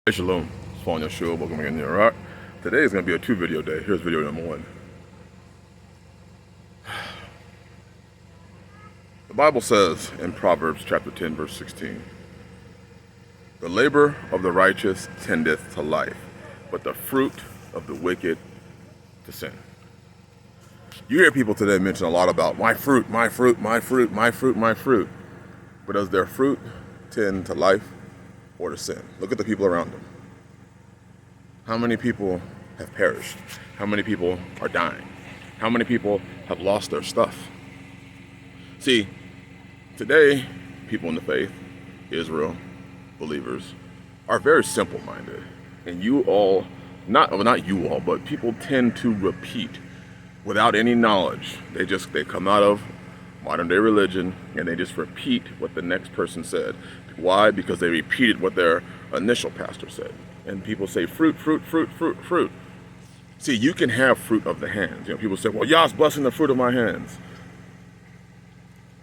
Hey Shalom, it's Falling Yeshua, welcome again to Iraq. Today is going to be a 2-video day. Here's video number 1. The Bible says in Proverbs chapter 10 verse 16, "The labor of the righteous tendeth to life, but the fruit of the wicked to sin." You hear people today mention a lot about my fruit, my fruit, my fruit, my fruit, my fruit. But does their fruit tend to life or to sin? Look at the people around them. How many people have perished? How many people are dying? How many people have lost their stuff? See, today, people in the faith, Israel, believers, are very simple-minded. And you all, not you all, but people tend to repeat without any knowledge. They come out of modern day religion and they just repeat what the next person said. Why? Because they repeated what their initial pastor said. And people say fruit, fruit, fruit, fruit, fruit. See, you can have fruit of the hands. People say, well, Yah's blessing the fruit of my hands.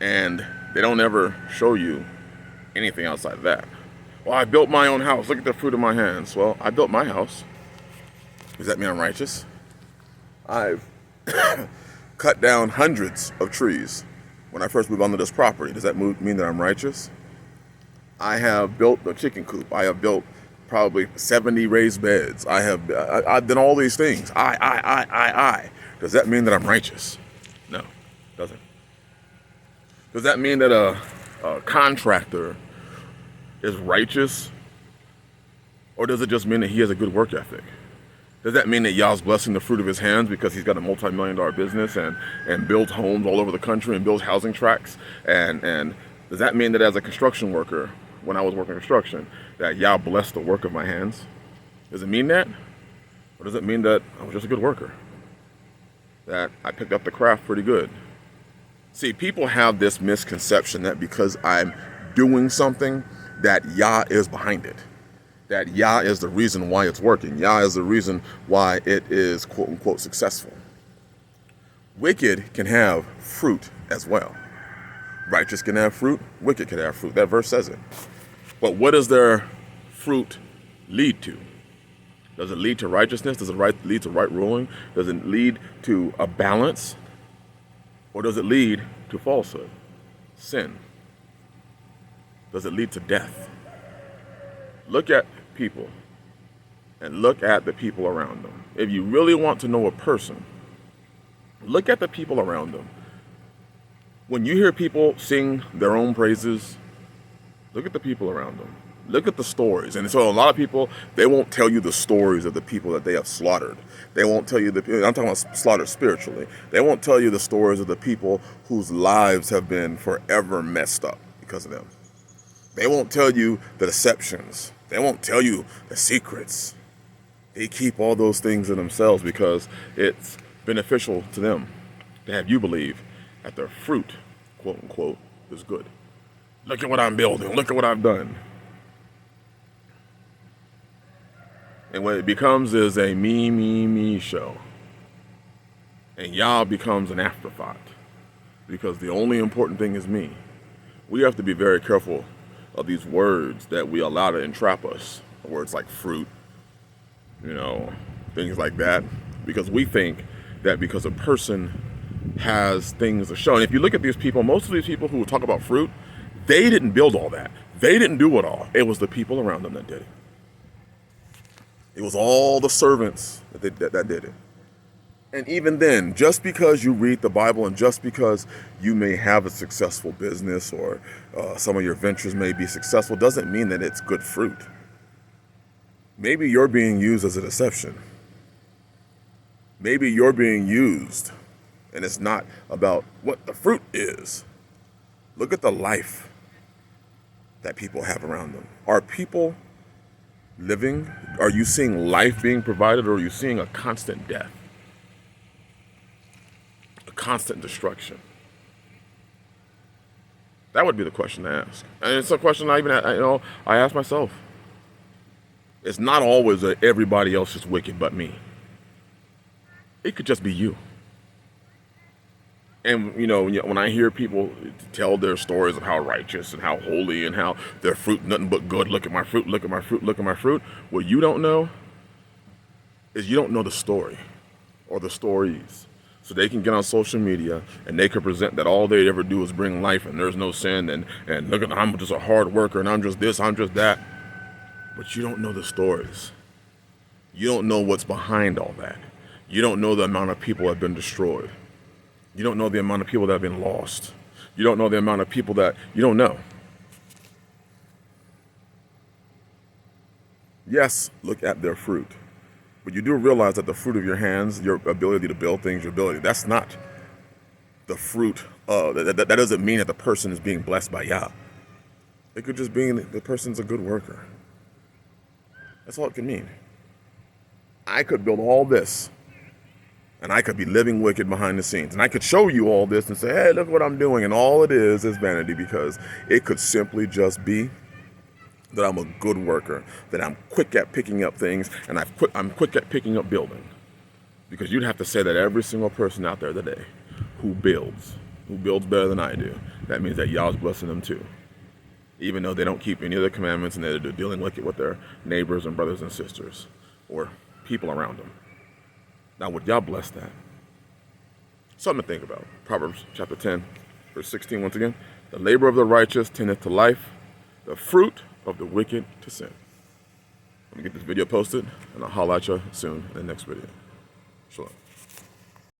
And they don't ever show you anything outside of that. Well, I built my own house. Look at the fruit of my hands. Well, I built my house. Does that mean I'm righteous? I've cut down hundreds of trees when I first moved onto this property. Does that mean that I'm righteous? I have built a chicken coop. I have built probably 70 raised beds. I've done all these things. I. Does that mean that I'm righteous? No, it doesn't. Does that mean that a contractor is righteous? Or does it just mean that he has a good work ethic? Does that mean that Yah's blessing the fruit of his hands because he's got a multi-million-dollar business and builds homes all over the country and builds housing tracts? And does that mean that as a construction worker, when I was working construction, that Yah blessed the work of my hands? Does it mean that? Or does it mean that I was just a good worker? That I picked up the craft pretty good? See, people have this misconception that because I'm doing something, that Yah is behind it. That Yah is the reason why it's working. Yah is the reason why it is quote unquote successful. Wicked can have fruit as well. Righteous can have fruit, wicked can have fruit. That verse says it. But what does their fruit lead to? Does it lead to righteousness? Does it lead to right ruling? Does it lead to a balance? Or does it lead to falsehood, sin? Does it lead to death? Look at people and look at the people around them. If you really want to know a person, look at the people around them. When you hear people sing their own praises, look at the people around them. Look at the stories. And so a lot of people, they won't tell you the stories of the people that they have slaughtered. They won't tell you I'm talking about slaughtered spiritually. They won't tell you the stories of the people whose lives have been forever messed up because of them. They won't tell you the deceptions. They won't tell you the secrets. They keep all those things to themselves because it's beneficial to them to have you believe that their fruit, quote unquote, is good. Look at what I'm building. Look at what I've done. And what it becomes is a me show. And Yah becomes an afterthought because the only important thing is me. We have to be very careful of these words that we allow to entrap us. Words like fruit, things like that. Because we think that because a person has things to show. And if you look at these people, most of these people who talk about fruit, they didn't build all that. They didn't do it all. It was the people around them that did it. It was all the servants that did it. And even then, just because you read the Bible and just because you may have a successful business or some of your ventures may be successful doesn't mean that it's good fruit. Maybe you're being used as a deception. Maybe you're being used and it's not about what the fruit is. Look at the life that people have around them. Are people living? Are you seeing life being provided, or are you seeing a constant death? A constant destruction? That would be the question to ask. And it's a question I ask myself. It's not always that everybody else is wicked but me. It could just be you. And you know, when I hear people tell their stories of how righteous and how holy and how their fruit nothing but good, look at my fruit, look at my fruit, look at my fruit. What you don't know is you don't know the story or the stories. So they can get on social media and they can present that all they ever do is bring life and there's no sin and look at, I'm just a hard worker and I'm just this, I'm just that. But you don't know the stories. You don't know what's behind all that. You don't know the amount of people that have been destroyed. You don't know the amount of people that have been lost. You don't know the amount of people that you don't know. Yes, look at their fruit. But you do realize that the fruit of your hands, your ability to build things, your ability, that's not the fruit. That doesn't mean that the person is being blessed by Yah. It could just mean the person's a good worker. That's all it can mean. I could build all this, and I could be living wicked behind the scenes. And I could show you all this and say, hey, look what I'm doing. And all it is vanity, because it could simply just be that I'm a good worker, that I'm quick at picking up things, and I'm quick at picking up building. Because you'd have to say that every single person out there today who builds better than I do, that means that Yah's blessing them too. Even though they don't keep any of the commandments and they're dealing wicked with their neighbors and brothers and sisters or people around them. Now, would Yah bless that? Something to think about. Proverbs chapter 10, verse 16, once again. The labor of the righteous tendeth to life, the fruit of the wicked to sin. I'm going to get this video posted, and I'll holler at you soon in the next video. Shalom.